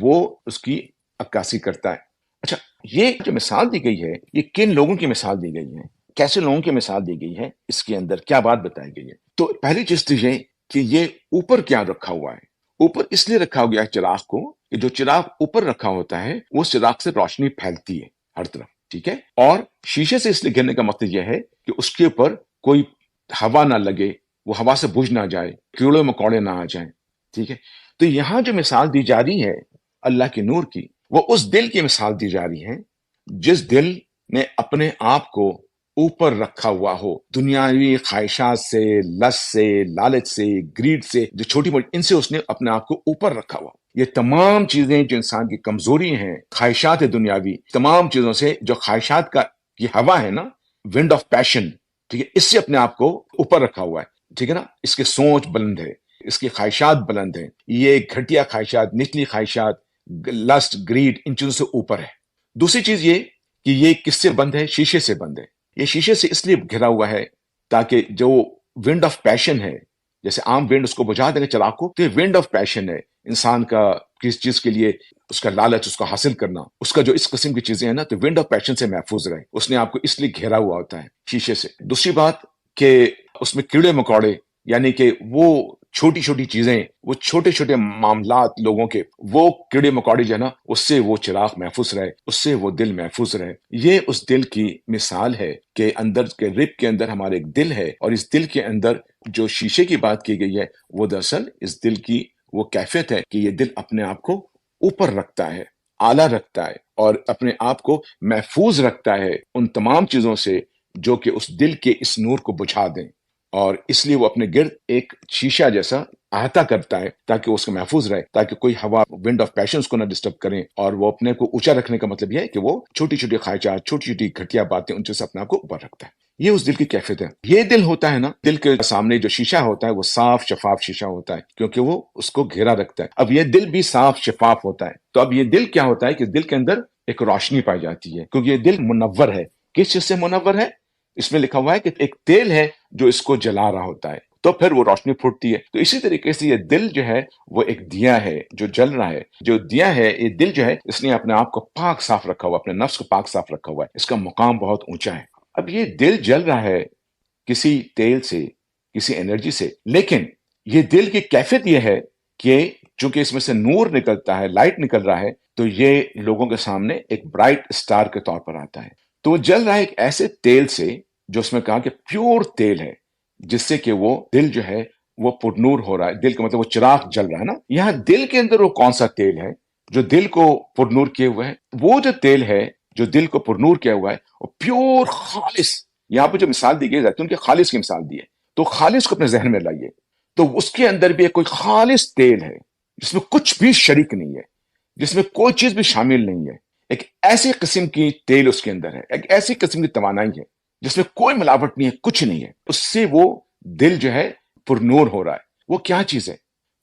S2: وہ اس کی عکاسی کرتا ہے. اچھا، یہ جو مثال دی گئی ہے یہ کن لوگوں کی مثال دی گئی ہے، کیسے لوگوں کی مثال دی گئی ہے، اس کے اندر کیا بات بتائی گئی ہے؟ تو پہلی چیز تو یہ کہ یہ اوپر کیا رکھا ہوا ہے. اوپر اس لیے رکھا گیا ہے چراغ کو کہ جو چراغ اوپر رکھا ہوتا ہے وہ چراغ سے روشنی پھیلتی ہے ہر طرف، ٹھیک ہے. اور شیشے سے اس لیے گھرنے کا مقصد یہ ہے کہ اس کے اوپر کوئی ہوا نہ لگے، وہ ہوا سے بجھ نہ جائے، کیڑے مکوڑے نہ آ جائیں، ٹھیک ہے. تو یہاں جو مثال دی جا رہی ہے اللہ کے نور کی، وہ اس دل کی مثال دی جا رہی ہے جس دل نے اپنے آپ کو اوپر رکھا ہوا ہو، دنیاوی خواہشات سے، لس سے، لالچ سے، گریڈ سے، جو چھوٹی موٹی، ان سے اس نے اپنے آپ کو اوپر رکھا ہوا. یہ تمام چیزیں جو انسان کی کمزوری ہیں، خواہشات دنیاوی، تمام چیزوں سے، جو خواہشات کا یہ ہوا ہے نا، ونڈ آف پیشن، ٹھیک ہے، اس سے اپنے آپ کو اوپر رکھا ہوا ہے، ٹھیک ہے نا. اس کی سوچ بلند ہے، اس کی خواہشات بلند ہیں. یہ گھٹیا خواہشات، نچلی خواہشات، لسٹ، گریڈ، ان چیزوں سے اوپر ہے. دوسری چیز یہ کہ یہ کس سے بند ہے؟ شیشے سے بند ہے. یہ شیشے سے اس لیے گھرا ہوا ہے تاکہ جو ونڈ آف پیشن ہے، جیسے عام ونڈ اس کو بجھا دیں گے چراغ کو، تو یہ ونڈ آف پیشن ہے انسان کا، کس چیز کے لیے، اس کا لالچ، اس کو حاصل کرنا، اس کا جو اس قسم کی چیزیں ہیں نا، تو ونڈ آف پیشن سے محفوظ رہے. اس نے آپ کو اس لیے گھیرا ہوا ہوتا ہے شیشے سے. دوسری بات کہ اس میں کیڑے مکوڑے، یعنی کہ وہ چھوٹی چھوٹی چیزیں، وہ چھوٹے چھوٹے معاملات لوگوں کے، وہ کیڑے مکوڑے جو ہے نا، اس سے وہ چراغ محفوظ رہے، اس سے وہ دل محفوظ رہے. یہ اس دل کی مثال ہے کہ اندر کے رب کے اندر ہمارے ایک دل ہے، اور اس دل کے اندر جو شیشے کی بات کی گئی ہے وہ دراصل اس دل کی وہ کیفیت ہے کہ یہ دل اپنے آپ کو اوپر رکھتا ہے، اعلیٰ رکھتا ہے، اور اپنے آپ کو محفوظ رکھتا ہے ان تمام چیزوں سے جو کہ اس دل کے اس نور کو بجھا دیں. اور اس لیے وہ اپنے گرد ایک شیشہ جیسا احاطہ کرتا ہے تاکہ وہ اس کو محفوظ رہے، تاکہ کوئی ہوا، ونڈ آف پیشنز کو نہ ڈسٹرب کریں. اور وہ اپنے کو اونچا رکھنے کا مطلب یہ ہے کہ وہ چھوٹی چھوٹی خواہشات، چھوٹی چھوٹی گھٹیا باتیں، ان سے اپنے آپ کو اوپر رکھتا ہے. یہ اس دل کی کیفیت ہے. یہ دل ہوتا ہے نا، دل کے سامنے جو شیشہ ہوتا ہے وہ صاف شفاف شیشہ ہوتا ہے، کیونکہ وہ اس کو گھیرا رکھتا ہے. اب یہ دل بھی صاف شفاف ہوتا ہے. تو اب یہ دل کیا ہوتا ہے کہ دل کے اندر ایک روشنی پائی جاتی ہے، کیونکہ یہ دل منور ہے. کس چیز سے منور ہے؟ اس میں لکھا ہوا ہے کہ ایک تیل ہے جو اس کو جلا رہا ہوتا ہے، تو پھر وہ روشنی پھوٹتی ہے. تو اسی طریقے سے یہ دل جو ہے وہ ایک دیا ہے جو جل رہا ہے. جو دیا ہے، یہ دل جو ہے، اس نے اپنے آپ کو پاک صاف رکھا ہوا، اپنے نفس کو پاک صاف رکھا ہوا ہے. اس کا مقام بہت اونچا ہے. اب یہ دل جل رہا ہے کسی تیل سے، کسی انرجی سے، لیکن یہ دل کی کیفیت یہ ہے کہ چونکہ اس میں سے نور نکلتا ہے، لائٹ نکل رہا ہے، تو یہ لوگوں کے سامنے ایک برائٹ اسٹار کے طور پر آتا ہے. تو وہ جل رہا ہے ایک ایسے تیل سے جو اس میں کہا کہ پیور تیل ہے، جس سے کہ وہ دل جو ہے وہ پرنور ہو رہا ہے. دل کا مطلب وہ چراغ جل رہا ہے نا. یہاں دل کے اندر وہ کون سا تیل ہے جو دل کو پرنور کیے ہوا ہے؟ وہ جو تیل ہے جو دل کو پرنور کیا ہوا ہے وہ پیور خالص یہاں پہ جو مثال دی گئی زیتون کے خالص کی مثال دی ہے، تو خالص کو اپنے ذہن میں لائیے، تو اس کے اندر بھی ایک کوئی خالص تیل ہے جس میں کچھ بھی شریک نہیں ہے، جس میں کوئی چیز بھی شامل نہیں ہے، ایک ایسی قسم کی تیل اس کے اندر ہے، ایک ایسی قسم کی توانائی ہے جس میں کوئی ملاوٹ نہیں ہے، کچھ نہیں ہے، اس سے وہ دل جو ہے پر نور ہو رہا ہے۔ وہ کیا چیز ہے؟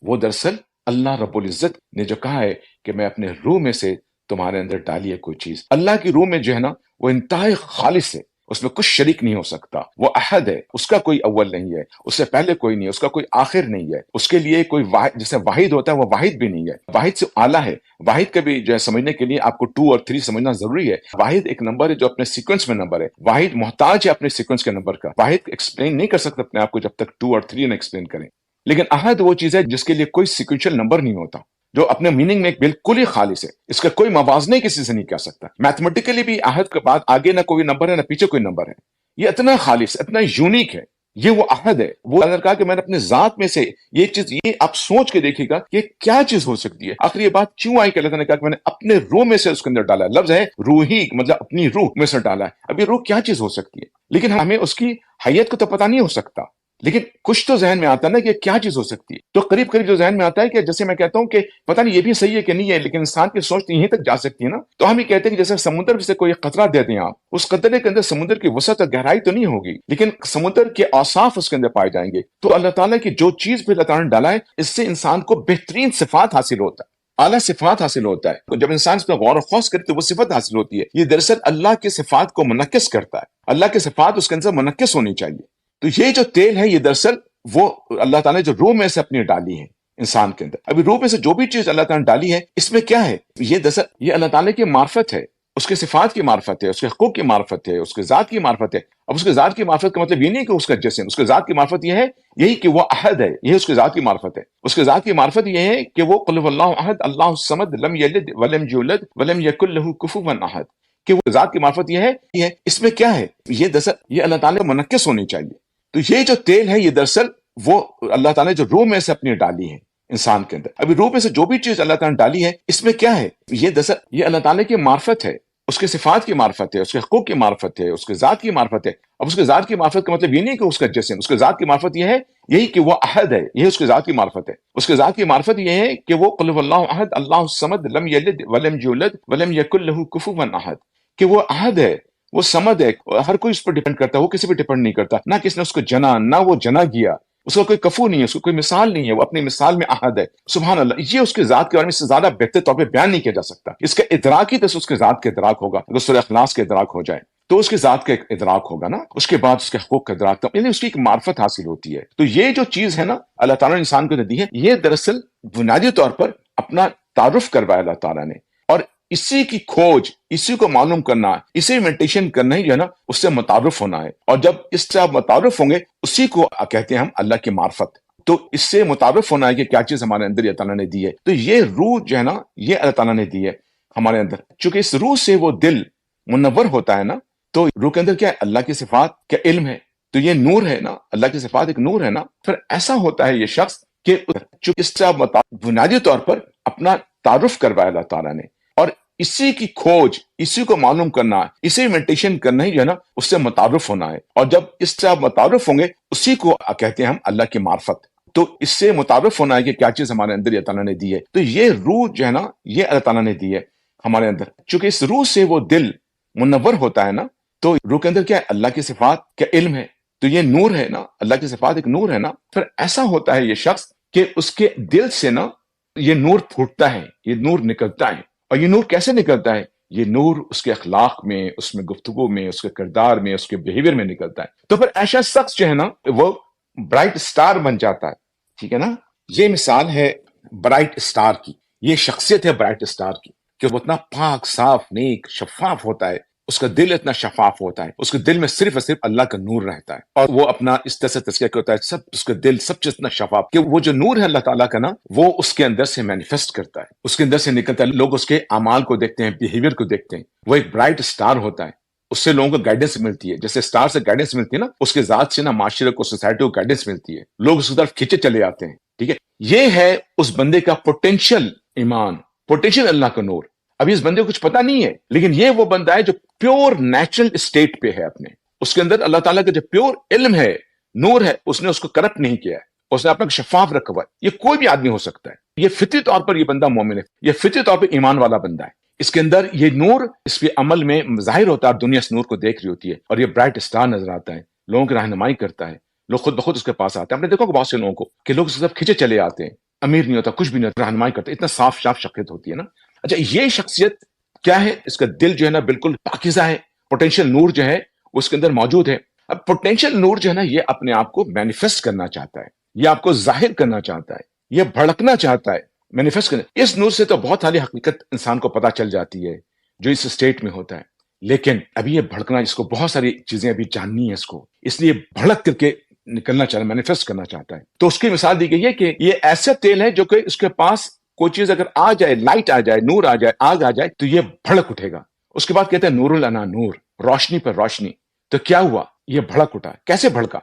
S2: وہ دراصل اللہ رب العزت نے جو کہا ہے کہ میں اپنے روح میں سے تمہارے اندر ڈالی ہے کوئی چیز۔ اللہ کی روح میں جو ہے نا وہ انتہائی خالص ہے، اس میں کچھ شریک نہیں ہو سکتا، وہ احد ہے، اس کا کوئی اول نہیں ہے، اس سے پہلے کوئی نہیں ہے، اس کا کوئی آخر نہیں ہے، اس کے لیے کوئی واحد، جیسے واحد ہوتا ہے وہ واحد بھی نہیں ہے، واحد سے اعلیٰ ہے۔ واحد کا بھی جو ہے سمجھنے کے لیے آپ کو 2 اور 3 سمجھنا ضروری ہے۔ واحد ایک نمبر ہے جو اپنے سیکوینس میں نمبر ہے، واحد محتاج ہے اپنے سیکوینس کے نمبر کا، واحد ایکسپلین نہیں کر سکتا اپنے آپ کو جب تک 2 اور 3 نہ ایکسپلین کریں، لیکن احد وہ چیز ہے جس کے لیے کوئی سیکوینشل نمبر نہیں ہوتا، جو اپنے میننگ میں بالکل ہی خالص ہے، اس کا کوئی موازنہ کسی سے نہیں کر سکتا۔ میتھمیٹیکلی بھی احد کے بعد آگے نہ کوئی نمبر ہے نہ پیچھے کوئی نمبر ہے، یہ اتنا خالص، اتنا یونیک ہے، یہ وہ احد ہے۔ وہ اللہ نے کہا کہ میں نے اپنے ذات میں سے یہ چیز، یہ آپ سوچ کے دیکھیے گا کہ کیا چیز ہو سکتی ہے۔ آخر یہ بات کیوں آئی کہ اللہ تعالیٰ نے کہا کہ میں نے اپنے روح میں سے اس کے اندر ڈالا ہے، لفظ ہے روحی، مطلب اپنی روح میں سے ڈالا ہے۔ اب یہ روح کیا چیز ہو سکتی ہے؟ لیکن ہمیں اس کی حیت کو تو پتہ نہیں ہو سکتا، لیکن کچھ تو ذہن میں آتا ہے نا کہ کیا چیز ہو سکتی ہے۔ تو قریب قریب جو ذہن میں آتا ہے کہ جیسے میں کہتا ہوں کہ پتہ نہیں یہ بھی صحیح ہے کہ نہیں ہے، لیکن انسان کی سوچ تو یہیں تک جا سکتی ہے نا۔ تو ہم یہ کہتے ہیں کہ جیسے سمندر سے کوئی قطرہ دے دیں آپ، اس قطرے کے اندر سمندر کی وسعت اور گہرائی تو نہیں ہوگی، لیکن سمندر کے اوصاف اس کے اندر پائے جائیں گے۔ تو اللہ تعالیٰ کی جو چیز پہ اللہ تعالیٰ نے ڈالا ہے، اس سے انسان کو بہترین صفات حاصل ہوتا ہے، اعلیٰ صفات حاصل ہوتا ہے۔ تو جب انسان اس پہ غور و خوض کرے تو وہ صفت حاصل ہوتی ہے۔ یہ دراصل اللہ کی صفات کو منعکس کرتا ہے، اللہ کی صفات اس کے اندر منعکس ہونی چاہیے۔ تو یہ جو تیل ہے یہ دراصل وہ اللہ تعالیٰ نے جو روح میں سے اپنی ڈالی ہے انسان کے اندر۔ ابھی روح میں سے جو بھی چیز اللہ تعالیٰ نے ڈالی ہے، اس میں کیا ہے؟ یہ دراصل یہ اللہ تعالیٰ کی معرفت ہے، اس کے صفات کی معرفت ہے، اس کے حقوق کی معرفت ہے، اس کے ذات کی معرفت ہے۔ اب اس کے ذات کی معرفت کا مطلب یہ نہیں کہ اس کا جسم، اس کے ذات کی معرفت یہ ہے یہی کہ وہ احد ہے، یہ اس کے ذات کی معرفت ہے۔ اس کے ذات کی معرفت یہ ہے کہ وہ قل هو اللہ احد اللہ الصمد لم یلد ولم یولد ولم یکن له کفوا احد، کہ وہ ذات کی معرفت یہ ہے۔ اس میں کیا ہے؟ یہ دراصل یہ اللہ تعالیٰ کو منعکس ہونی چاہیے۔ تو یہ جو تیل ہے یہ دراصل وہ اللہ تعالیٰ نے جو روح میں سے اپنی ڈالی ہے انسان کے اندر۔ ابھی روح میں سے جو بھی چیز اللہ تعالیٰ نے ڈالی ہے، اس میں کیا ہے؟ یہ دراصل یہ اللہ تعالیٰ کی معرفت ہے، اس کے صفات کی معرفت ہے، اس کے حقوق کی معرفت ہے، اس کے ذات کی معرفت ہے۔ اب اس کے ذات کی معرفت کا مطلب یہ نہیں کہ اس کا جسم، اس کے ذات کی معرفت یہ ہے یہی کہ وہ احد ہے، یہ اس کے ذات کی معرفت ہے۔ اس کے ذات کی معرفت یہ ہے کہ وہ قل هو اللہ احد اللہ الصمد لم یلد ولم یولد ولم یکن له کفوا احد، کہ وہ احد ہے، وہ صمد ہے، ہر کوئی اس پر ڈیپینڈ کرتا ہے، وہ کسی پہ ڈیپینڈ نہیں کرتا، نہ کسی نے اس کو جنا، نہ وہ جنا گیا، اس کا کوئی کفو نہیں ہے، اس کو کوئی مثال نہیں ہے، وہ اپنی مثال میں احد ہے۔ سبحان اللہ، یہ اس کے ذات کے بارے میں اس سے زیادہ بہتر طور پہ بیان نہیں کیا جا سکتا۔ اس کا ادراک ہی تو اس کے ذات کا ادراک ہوگا۔ اگر سورہ اخلاص کا ادراک ہو جائے تو اس کے ذات کا ادراک ہوگا نا، اس کے بعد اس کے حقوق کا ادراک، یعنی اس کی ایک معرفت حاصل ہوتی ہے۔ تو یہ جو چیز ہے نا اللہ تعالیٰ نے انسان کو دی ہے، یہ دراصل بنیادی طور پر اپنا تعارف کروایا اللہ تعالیٰ نے، اور اسی کی کھوج، اسی کو معلوم کرنا، اسی میڈیٹیشن کرنا ہی جو ہے نا اس سے متعارف ہونا ہے، اور جب اس سے آپ متعارف ہوں گے اسی کو کہتے ہیں ہم اللہ کی معرفت۔ تو اس سے متعارف ہونا ہے کہ کیا چیز ہمارے اندر اللہ تعالیٰ نے دی ہے۔ تو یہ روح جو ہے نا یہ اللہ تعالیٰ نے دی ہے ہمارے اندر، چونکہ اس روح سے وہ دل منور ہوتا ہے نا، تو روح کے اندر کیا ہے؟ اللہ کی صفات کا علم ہے، تو یہ نور ہے نا، اللہ کی صفات ایک نور ہے نا۔ پھر ایسا ہوتا ہے یہ شخص کہ چونکہ اس سے آپ بنیادی طور پر اپنا تعارف کروایا اللہ تعالیٰ نے، اور اسی کی کھوج، اسی کو معلوم کرنا، اسی میڈیٹیشن کرنا ہی جو ہے نا اس سے متعارف ہونا ہے، اور جب اس سے آپ متعارف ہوں گے اسی کو کہتے ہیں ہم اللہ کی معرفت۔ تو اس سے متعارف ہونا ہے کہ کیا چیز ہمارے اندر اللہ تعالیٰ نے دی ہے۔ تو یہ روح جو ہے نا یہ اللہ تعالیٰ نے دی ہے ہمارے اندر، چونکہ اس روح سے وہ دل منور ہوتا ہے نا، تو روح کے اندر کیا ہے؟ اللہ کی صفات کا علم ہے، تو یہ نور ہے نا، اللہ کی صفات ایک نور ہے نا۔ پھر ایسا ہوتا ہے یہ شخص کہ اس کے دل سے نا یہ نور پھوٹتا ہے، یہ نور نکلتا ہے۔ اور یہ نور کیسے نکلتا ہے؟ یہ نور اس کے اخلاق میں، اس میں گفتگو میں، اس کے کردار میں، اس کے بیہیویئر میں نکلتا ہے۔ تو پھر ایسا شخص جو ہے نا وہ برائٹ سٹار بن جاتا ہے، ٹھیک ہے نا۔ یہ مثال ہے برائٹ سٹار کی، یہ شخصیت ہے برائٹ سٹار کی کہ وہ اتنا پاک، صاف، نیک، شفاف ہوتا ہے، اس کا دل اتنا شفاف ہوتا ہے، اس کے دل میں صرف اور صرف اللہ کا نور رہتا ہے، اور وہ اپنا اس طرح سے تذکیہ کرتا ہے، سب اس کا دل سب چیز اتنا شفاف کہ وہ جو نور ہے اللہ تعالیٰ کا نا وہ اس کے اندر سے مینیفیسٹ کرتا ہے، اس کے اندر سے نکلتا ہے۔ لوگ اس کے اعمال کو دیکھتے ہیں، بیہیویئر کو دیکھتے ہیں، وہ ایک برائٹ سٹار ہوتا ہے، اس سے لوگوں کو گائیڈنس ملتی ہے، جیسے سٹار سے گائیڈنس ملتی ہے نا، اس کے ذات سے نا معاشرے کو، سوسائٹی کو گائیڈنس ملتی ہے، لوگ اس کی طرف کھینچے چلے آتے ہیں، ٹھیک ہے۔ یہ ہے اس بندے کا پوٹینشیل ایمان، پوٹینشیل اللہ کا نور۔ ابھی اس بندے کو کچھ پتا نہیں ہے، لیکن یہ وہ بندہ ہے جو پیور نیچرل اسٹیٹ پہ ہے اپنے، اس کے اندر اللہ تعالیٰ کا جو پیور علم ہے، نور ہے، اس نے اس کو کرپٹ نہیں کیا ہے، اس نے اپنا شفاف رکھا ہوا ہے۔ یہ کوئی بھی آدمی ہو سکتا ہے، یہ فطری طور پر یہ بندہ مومن ہے، یہ فطری طور پر ایمان والا بندہ ہے۔ اس کے اندر یہ نور اس کے عمل میں ظاہر ہوتا ہے، اور دنیا اس نور کو دیکھ رہی ہوتی ہے، اور یہ برائٹ اسٹار نظر آتا ہے، لوگوں کی رہنمائی کرتا ہے، لوگ خود بخود اس کے پاس آتے ہیں۔ ہم نے دیکھا کہ بہت سے لوگوں کو کہ لوگ اس طرف کھینچے چلے آتے ہیں، امیر نہیں ہوتا، کچھ بھی نہیں ہوتا، رہنمائی کرتا ہے، اتنا صاف شاف شخصیت ہوتی ہے نا۔ اچھا، یہ شخصیت کیا ہے؟ اس کا دل جو ہے نا بالکل پاکیزہ ہے، پوٹینشیل نور جو ہے اس کے اندر موجود ہے۔ اب پوٹینشیل نور جو ہے نا یہ اپنے آپ کو مینیفیسٹ کرنا چاہتا ہے، یہ آپ کو ظاہر کرنا چاہتا ہے، یہ بھڑکنا چاہتا ہے، مینیفیسٹ کرنا۔ اس نور سے تو بہت ساری حقیقت انسان کو پتہ چل جاتی ہے جو اس اسٹیٹ میں ہوتا ہے، لیکن ابھی یہ بھڑکنا، اس کو بہت ساری چیزیں ابھی جاننی ہے اس لیے بھڑک کر کے نکلنا چاہتا ہے، مینیفیسٹ کرنا چاہتا ہے۔ تو اس کی مثال دی گئی ہے کہ یہ ایسا تیل ہے جو کہ اس کے پاس کوئی چیز اگر آ جائے، لائٹ آ جائے، نور آ جائے، آگ آ جائے، تو یہ بھڑک اٹھے گا۔ اس کے بعد کہتے ہیں نور لنا نور، روشنی پر روشنی۔ تو کیا ہوا؟ یہ بھڑک اٹھا۔ کیسے بھڑکا؟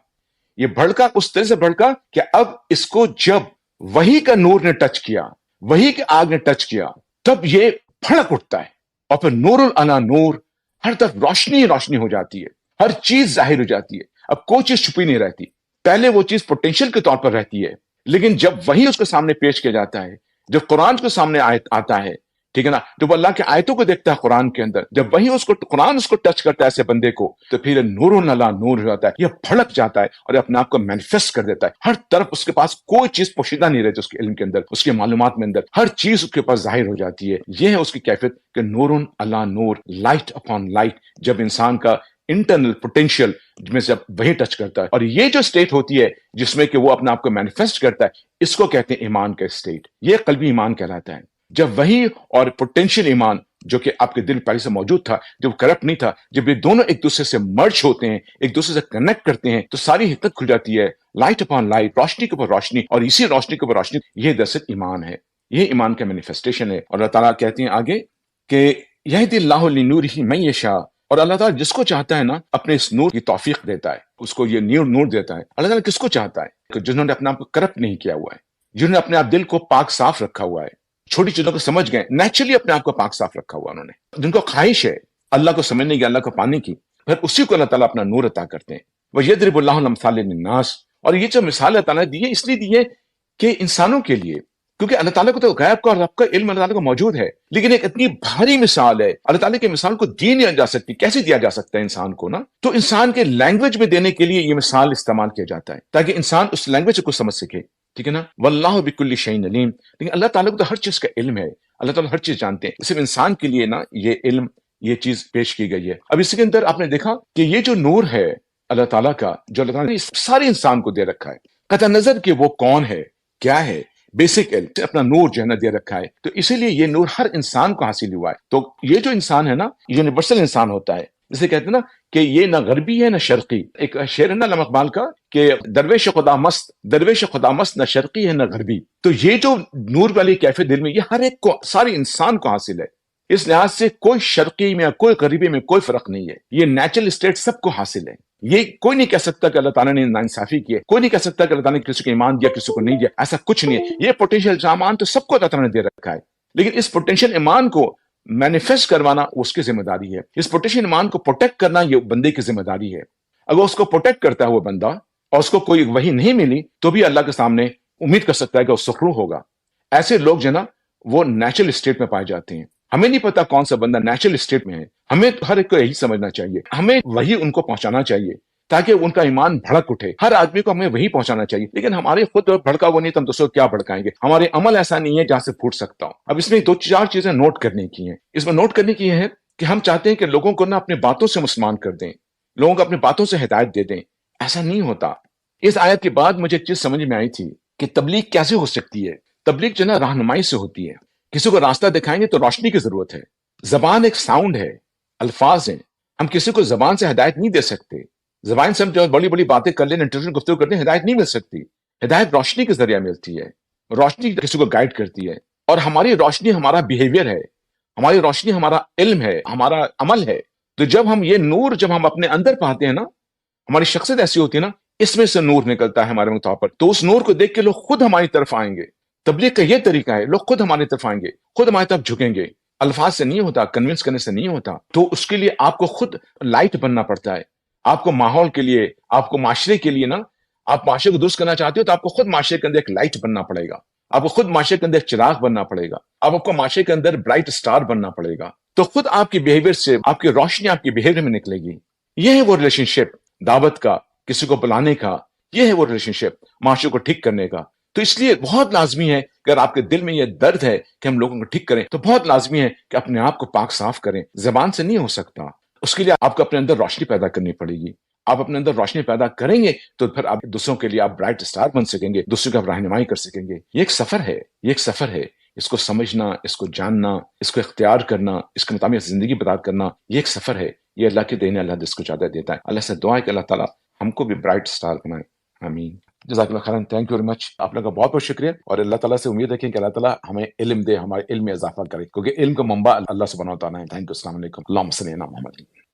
S2: یہ بھڑکا اس طرح سے بھڑکا کہ اب اس کو جب وہی کا نور نے ٹچ کیا، وہی کے آگ نے ٹچ کیا، تب یہ بھڑک اٹھتا ہے، اور پھر نور علی نور، ہر طرف روشنی ہی روشنی ہو جاتی ہے، ہر چیز ظاہر ہو جاتی ہے، اب کوئی چیز چھپی نہیں رہتی۔ پہلے وہ چیز پوٹینشیل کے طور پر رہتی ہے، لیکن جب وہی اس کے سامنے پیش کیا جاتا ہے، جب قرآن کے سامنے آتا ہے، ٹھیک ہے نا، جب اللہ کے آیتوں کو دیکھتا ہے قرآن کے اندر، جب وہی قرآن اس کو ٹچ کرتا ہے ایسے بندے کو، تو پھر نور علی نور ہو جاتا ہے، یہ بھڑک جاتا ہے اور اپنے آپ کو مینیفیسٹ کر دیتا ہے۔ ہر طرف اس کے پاس کوئی چیز پوشیدہ نہیں رہتی، اس کے علم کے اندر، اس کے معلومات میں اندر ہر چیز اس کے پاس ظاہر ہو جاتی ہے۔ یہ ہے اس کی کیفیت کہ نور علی نور، لائٹ اپون لائٹ، جب انسان کا انٹرنل پوٹینشیل میں سے وہی ٹچ کرتا ہے۔ اور یہ جو اسٹیٹ ہوتی ہے جس میں کہ وہ اپنے آپ کو مینیفیسٹ کرتا ہے، اس کو کہتے ہیں ایمان کا اسٹیٹ، یہ قلبی ایمان کہلاتا ہے۔ جب وہی اور پوٹینشیل ایمان جو کہ آپ کے دل پہلے سے موجود تھا، جب کرپٹ نہیں تھا، جب یہ دونوں ایک دوسرے سے مرج ہوتے ہیں، ایک دوسرے سے کنیکٹ کرتے ہیں، تو ساری حقیقت کھل جاتی ہے، لائٹ اپان لائٹ، روشنی کے اوپر روشنی، اور اسی روشنی کے اوپر روشنی، یہ دراصل ایمان ہے، یہ ایمان کا مینیفیسٹیشن ہے۔ اور اللہ تعالیٰ کہتے ہیں آگے کہ یہدی اللہ لنورہ من یشاء، اور اللہ تعالیٰ جس کو چاہتا ہے نا اپنے اس نور کی توفیق دیتا ہے، اس کو یہ نور دیتا ہے۔ اللہ تعالیٰ کس کو چاہتا ہے؟ کہ جنہوں نے اپنے آپ کو کرپٹ نہیں کیا ہوا ہے، جنہوں نے اپنے آپ دل کو پاک صاف رکھا ہوا ہے، چھوٹی چیزوں کو سمجھ گئے، نیچرلی اپنے آپ کو پاک صاف رکھا ہوا انہوں نے، جن کو خواہش ہے اللہ کو سمجھنے کی، اللہ کو پانے کی، پھر اسی کو اللہ تعالیٰ اپنا نور عطا کرتے ہیں۔ وَيَضْرِبُ اللَّهُ الْأَمْثَالَ لِلنَّاسِ، اور یہ جو مثال اللہ تعالیٰ نے دی ہے اس لیے دی ہے کہ انسانوں کے لیے، کیونکہ اللہ تعالیٰ کو تو غیب کا اور رب کا علم اللہ تعالیٰ کو موجود ہے، لیکن ایک اتنی بھاری مثال ہے، اللہ تعالیٰ کی مثال کو دی نہیں جا سکتی۔ کیسے دیا جا سکتا ہے انسان کو نا؟ تو انسان کے لینگویج میں دینے کے لیے یہ مثال استعمال کیا جاتا ہے تاکہ انسان اس لینگویج کو سمجھ سکے، ٹھیک ہے نا۔ واللہ بکل شیء علیم، لیکن اللہ تعالیٰ کو تو ہر چیز کا علم ہے، اللہ تعالیٰ ہر چیز جانتے ہیں، صرف انسان کے لیے نا یہ علم، یہ چیز پیش کی گئی ہے۔ اب اس کے اندر آپ نے دیکھا کہ یہ جو نور ہے اللہ تعالیٰ کا، جو اللہ تعالیٰ نے سارے انسان کو دے رکھا ہے، قطع نظر کہ وہ کون ہے، کیا ہے، بیسک علم، اپنا نور جو ہے نا دے رکھا ہے، تو اسی لیے یہ نور ہر انسان کو حاصل ہوا ہے۔ تو یہ جو انسان ہے نا، یونیورسل انسان ہوتا ہے، جسے کہتے ہیں نا کہ یہ نہ غربی ہے نہ شرقی۔ ایک شعر ہے نا علامہ اقبال کا کہ درویش خدا مست، نہ شرقی ہے نہ غربی۔ تو یہ جو نور والی کیفیت دل میں، یہ ہر ایک کو، سارے انسان کو حاصل ہے۔ اس لحاظ سے کوئی شرقی میں کوئی غربی میں کوئی فرق نہیں ہے، یہ نیچرل اسٹیٹ سب کو حاصل ہے۔ یہ کوئی نہیں کہہ سکتا کہ اللہ تعالیٰ نے ناانصافی کی ہے، کوئی نہیں کہہ سکتا کہ اللہ تعالیٰ نے کسی کو ایمان دیا کسی کو نہیں دیا، ایسا کچھ نہیں ہے۔ یہ پوٹینشیل ایمان تو سب کو اللہ تعالیٰ نے دے رکھا ہے، لیکن اس پوٹینشیل ایمان کو مینیفیسٹ کروانا اس کی ذمہ داری ہے، اس پوٹینشیل ایمان کو پروٹیکٹ کرنا یہ بندے کی ذمہ داری ہے۔ اگر اس کو پروٹیکٹ کرتا ہے وہ بندہ اور اس کو کوئی وحی نہیں ملی تو بھی اللہ کے سامنے امید کر سکتا ہے کہ وہ سخرو ہوگا۔ ایسے لوگ جو نا وہ نیچرل اسٹیٹ میں پائے جاتے ہیں۔ ہمیں نہیں پتا کون سا بندہ نیچرل اسٹیٹ میں ہے، ہمیں ہر ایک کو یہی سمجھنا چاہیے، ہمیں وہی ان کو پہنچانا چاہیے تاکہ ان کا ایمان بھڑک اٹھے۔ ہر آدمی کو ہمیں وہی پہنچانا چاہیے، لیکن ہمارے خود بھڑکا وہ نہیں تو ہم دوسروں کو کیا بھڑکائیں گے؟ ہمارے عمل ایسا نہیں ہے جہاں سے پھوٹ سکتا ہوں۔ اب اس میں 2-4 چیزیں نوٹ کرنے کی ہیں۔ اس میں نوٹ کرنے کی یہ ہے کہ ہم چاہتے ہیں کہ لوگوں کو نا اپنی باتوں سے مسلمان کر دیں، لوگوں کو اپنی باتوں سے ہدایت دے دیں، ایسا نہیں ہوتا۔ اس آیت کے بعد مجھے ایک چیز سمجھ میں آئی تھی کہ تبلیغ کیسے ہو سکتی ہے۔ تبلیغ جو نا رہنمائی سے ہوتی ہے، کسی کو راستہ دکھائیں گے تو روشنی کی ضرورت ہے۔ زبان ایک ساؤنڈ ہے، الفاظ ہیں، ہم کسی کو زبان سے ہدایت نہیں دے سکتے۔ زبان سے ہم جو بڑی بڑی باتیں کر لیں، انٹرنیشنل گفتگو کرتے ہیں، ہدایت نہیں مل سکتی۔ ہدایت روشنی کے ذریعہ ملتی ہے، روشنی کسی کو گائیڈ کرتی ہے، اور ہماری روشنی ہمارا بیہیویئر ہے، ہماری روشنی ہمارا علم ہے، ہمارا عمل ہے۔ تو جب ہم یہ نور جب ہم اپنے اندر پاتے ہیں نا، ہماری شخصیت ایسی ہوتی ہے نا، اس میں سے نور نکلتا ہے ہمارے طور پر، تو اس نور کو دیکھ کے لوگ خود ہماری طرف آئیں گے۔ تبلیغ کا یہ طریقہ ہے، لوگ خود ہماری طرف آئیں گے، خود ہماری طرف جھکیں گے۔ الفاظ سے نہیں ہوتا، کنونس کرنے سے نہیں ہوتا، تو اس کے لیے آپ کو خود لائٹ بننا پڑتا ہے، آپ کو ماحول کے لیے، آپ کو معاشرے کے لیے نا، آپ معاشرے کو درست کرنا چاہتے ہو تو آپ کو خود معاشرے کے اندر ایک لائٹ بننا پڑے گا، آپ کو خود معاشرے کے اندر ایک چراغ بننا پڑے گا، آپ کو معاشرے کے اندر برائٹ سٹار بننا پڑے گا، تو خود آپ کی بیہیویئر سے آپ کی روشنی آپ کی بیہیویئر میں نکلے گی۔ یہ ہے وہ ریلیشن شپ دعوت کا، کسی کو بلانے کا، یہ ہے وہ ریلیشن شپ معاشرے کو ٹھیک کرنے کا۔ تو اس لیے بہت لازمی ہے کہ اگر آپ کے دل میں یہ درد ہے کہ ہم لوگوں کو ٹھیک کریں تو بہت لازمی ہے کہ اپنے آپ کو پاک صاف کریں۔ زبان سے نہیں ہو سکتا، اس کے لیے آپ کو اپنے اندر روشنی پیدا کرنی پڑے گی۔ آپ اپنے اندر روشنی پیدا کریں گے تو پھر آپ دوسروں کے لیے آپ برائٹ سٹار بن سکیں گے، دوسروں کی آپ رہنمائی کر سکیں گے۔ یہ ایک سفر ہے، یہ ایک سفر ہے، اس کو سمجھنا، اس کو جاننا، اس کو اختیار کرنا، اس کے مطابق زندگی برباد کرنا، یہ ایک سفر ہے۔ یہ اللہ کے دین، اللہ جس کو زیادہ دیتا ہے۔ اللہ سے دعا ہے کہ اللہ تعالیٰ ہم کو بھی برائٹ سٹار بنائے، آمین۔ جزاک اللہ خیرن، تھینک یو ویری مچ، آپ لوگوں کا بہت بہت شکریہ، اور اللہ تعالیٰ سے امید رکھیں کہ اللہ تعالیٰ ہمیں علم دے، ہمارے علم میں اضافہ کرے، کیونکہ علم کا منبع اللہ سبحانہ و تعالیٰ ہے۔ تھینک یو، السلام علیکم، اللہم صلی علی محمد۔